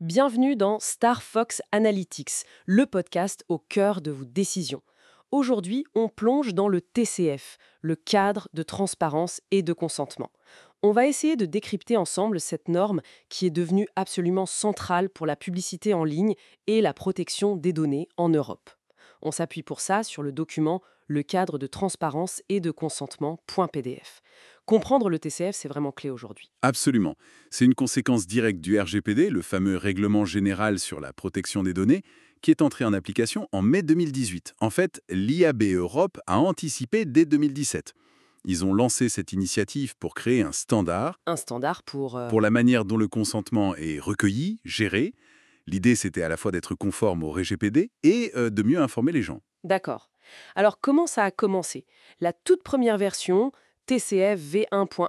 Bienvenue dans Star Fox Analytics, le podcast au cœur de vos décisions. Aujourd'hui, on plonge dans le TCF, le cadre de transparence et de consentement. On va essayer de décrypter ensemble cette norme qui est devenue absolument centrale pour la publicité en ligne et la protection des données en Europe. On s'appuie pour ça sur le document Le cadre de transparence et de consentement.pdf. Comprendre le TCF, c'est vraiment clé aujourd'hui. Absolument. C'est une conséquence directe du RGPD, le fameux Règlement général sur la protection des données, qui est entré en application en mai 2018. En fait, l'IAB Europe a anticipé dès 2017. Ils ont lancé cette initiative pour créer un standard Un standard pour... pour la manière dont le consentement est recueilli, géré. L'idée, c'était à la fois d'être conforme au RGPD et de mieux informer les gens. D'accord. Alors, comment ça a commencé? La toute première version, TCF V1.1.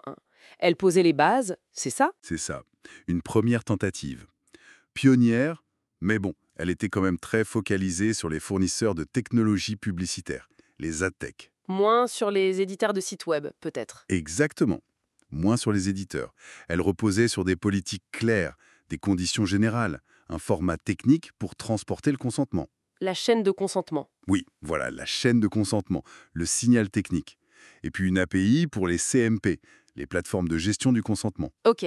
Elle posait les bases, c'est ça? C'est ça. Une première tentative. Pionnière, mais bon, elle était quand même très focalisée sur les fournisseurs de technologies publicitaires, les AdTech. Moins sur les éditeurs de sites web, peut-être. Exactement. Moins sur les éditeurs. Elle reposait sur des politiques claires, des conditions générales, un format technique pour transporter le consentement. La chaîne de consentement. Oui, voilà, la chaîne de consentement, le signal technique. Et puis une API pour les CMP, les plateformes de gestion du consentement. Ok.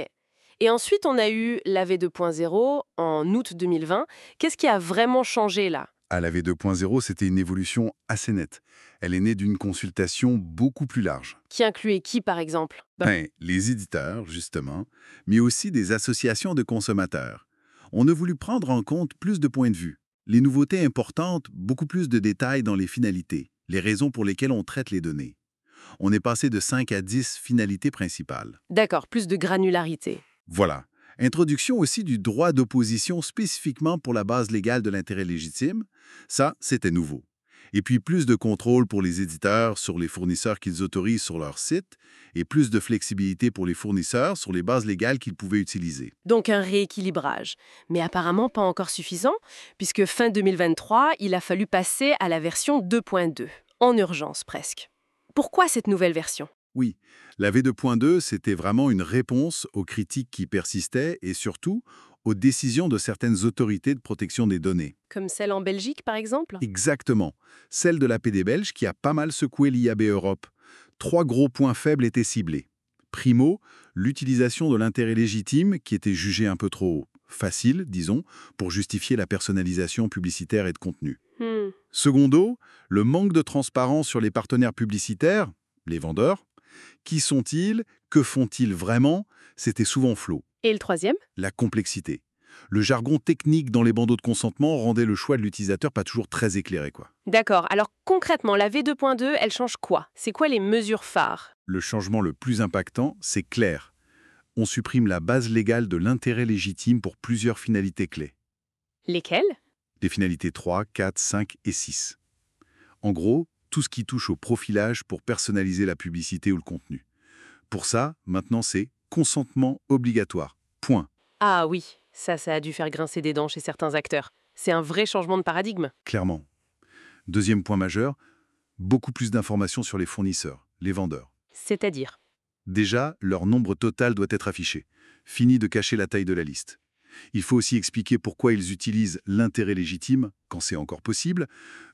Et ensuite, on a eu la V2.0 en août 2020. Qu'est-ce qui a vraiment changé là? À la V2.0, c'était une évolution assez nette. Elle est née d'une consultation beaucoup plus large. Qui incluait qui, par exemple? Les éditeurs, justement, mais aussi des associations de consommateurs. On a voulu prendre en compte plus de points de vue. Les nouveautés importantes, beaucoup plus de détails dans les finalités, les raisons pour lesquelles on traite les données. On est passé de 5 à 10 finalités principales. D'accord, plus de granularité. Voilà. Introduction aussi du droit d'opposition spécifiquement pour la base légale de l'intérêt légitime. Ça, c'était nouveau. Et puis plus de contrôle pour les éditeurs sur les fournisseurs qu'ils autorisent sur leur site et plus de flexibilité pour les fournisseurs sur les bases légales qu'ils pouvaient utiliser. Donc un rééquilibrage. Mais apparemment pas encore suffisant, puisque fin 2023, il a fallu passer à la version 2.2, en urgence presque. Pourquoi cette nouvelle version? Oui, la V2.2, c'était vraiment une réponse aux critiques qui persistaient et surtout aux décisions de certaines autorités de protection des données. Comme celle en Belgique, par exemple? Exactement. Celle de l'APD belge qui a pas mal secoué l'IAB Europe. 3 gros points faibles étaient ciblés. Primo, l'utilisation de l'intérêt légitime qui était jugé un peu trop facile, disons, pour justifier la personnalisation publicitaire et de contenu. Secondo, le manque de transparence sur les partenaires publicitaires, les vendeurs. Qui sont-ils? Que font-ils vraiment? C'était souvent flou. Et le troisième? La complexité. Le jargon technique dans les bandeaux de consentement rendait le choix de l'utilisateur pas toujours très éclairé, quoi. D'accord. Alors concrètement, la V2.2, elle change quoi? C'est quoi les mesures phares? Le changement le plus impactant, c'est clair. On supprime la base légale de l'intérêt légitime pour plusieurs finalités clés. Lesquelles? Des finalités 3, 4, 5 et 6. En gros, tout ce qui touche au profilage pour personnaliser la publicité ou le contenu. Pour ça, maintenant, c'est consentement obligatoire. Point. Ah oui, ça a dû faire grincer des dents chez certains acteurs. C'est un vrai changement de paradigme. Clairement. Deuxième point majeur, beaucoup plus d'informations sur les fournisseurs, les vendeurs. C'est-à-dire? Déjà, leur nombre total doit être affiché. Fini de cacher la taille de la liste. Il faut aussi expliquer pourquoi ils utilisent l'intérêt légitime, quand c'est encore possible,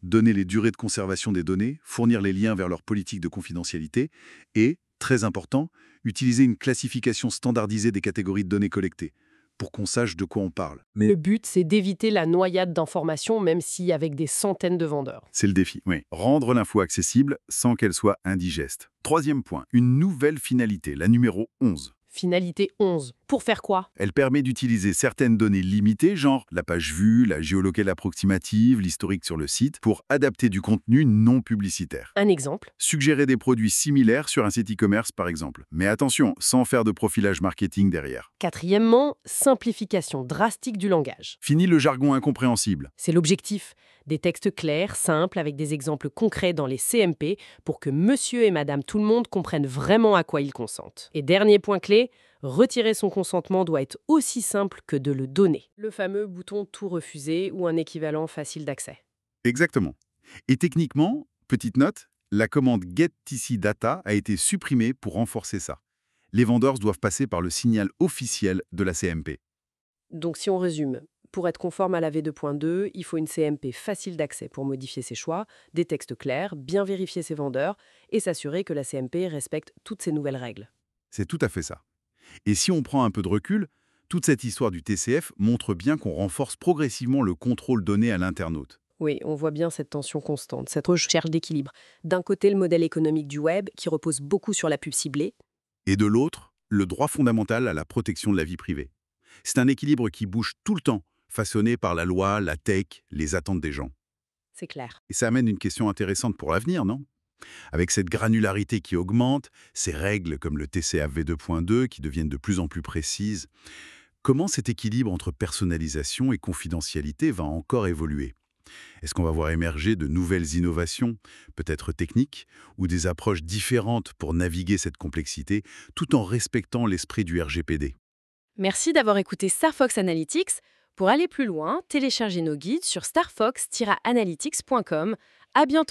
donner les durées de conservation des données, fournir les liens vers leur politique de confidentialité et, très important, utiliser une classification standardisée des catégories de données collectées, pour qu'on sache de quoi on parle. Mais le but, c'est d'éviter la noyade d'informations, même si avec des centaines de vendeurs. C'est le défi, oui. Rendre l'info accessible sans qu'elle soit indigeste. Troisième point, une nouvelle finalité, la numéro 11. Finalité 11. Pour faire quoi? Elle permet d'utiliser certaines données limitées, genre la page vue, la géolocale approximative, l'historique sur le site, pour adapter du contenu non publicitaire. Un exemple? Suggérer des produits similaires sur un site e-commerce, par exemple. Mais attention, sans faire de profilage marketing derrière. Quatrièmement, simplification drastique du langage. Fini le jargon incompréhensible. C'est l'objectif. Des textes clairs, simples, avec des exemples concrets dans les CMP pour que monsieur et madame tout le monde comprennent vraiment à quoi ils consentent. Et dernier point clé, retirer son consentement doit être aussi simple que de le donner. Le fameux bouton tout refuser ou un équivalent facile d'accès. Exactement. Et techniquement, petite note, la commande getTCData a été supprimée pour renforcer ça. Les vendeurs doivent passer par le signal officiel de la CMP. Donc si on résume, pour être conforme à la V2.2, il faut une CMP facile d'accès pour modifier ses choix, des textes clairs, bien vérifier ses vendeurs et s'assurer que la CMP respecte toutes ces nouvelles règles. C'est tout à fait ça. Et si on prend un peu de recul, toute cette histoire du TCF montre bien qu'on renforce progressivement le contrôle donné à l'internaute. Oui, on voit bien cette tension constante, cette recherche d'équilibre. D'un côté, le modèle économique du web, qui repose beaucoup sur la pub ciblée. Et de l'autre, le droit fondamental à la protection de la vie privée. C'est un équilibre qui bouge tout le temps, façonné par la loi, la tech, les attentes des gens. C'est clair. Et ça amène une question intéressante pour l'avenir, non? Avec cette granularité qui augmente, ces règles comme le TCAV 2.2 qui deviennent de plus en plus précises, comment cet équilibre entre personnalisation et confidentialité va encore évoluer? Est-ce qu'on va voir émerger de nouvelles innovations, peut-être techniques, ou des approches différentes pour naviguer cette complexité, tout en respectant l'esprit du RGPD? Merci d'avoir écouté Star Fox Analytics. Pour aller plus loin, téléchargez nos guides sur starfox-analytics.com. À bientôt.